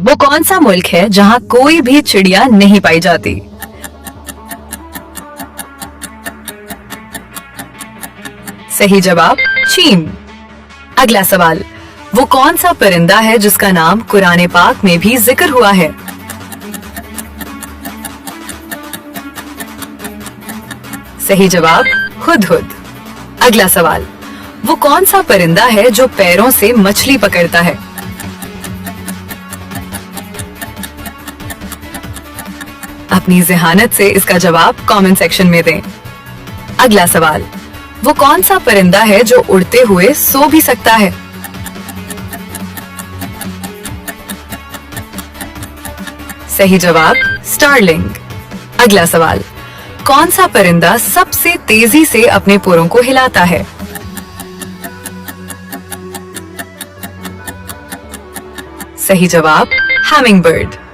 वो कौन सा मुल्क है जहाँ कोई भी चिड़िया नहीं पाई जाती? सही जवाब चीन। अगला सवाल, वो कौन सा परिंदा है जिसका नाम कुरान पाक में भी जिक्र हुआ है? सही जवाब हुदहुद। अगला सवाल, वो कौन सा परिंदा है जो पैरों से मछली पकड़ता है? अपनी ज़हानत से इसका जवाब कमेंट सेक्शन में दें। अगला सवाल, वो कौन सा परिंदा है जो उड़ते हुए सो भी सकता है? सही जवाब स्टारलिंग। अगला सवाल, कौन सा परिंदा सबसे तेजी से अपने पुरों को हिलाता है? सही जवाब हैमिंग बर्ड।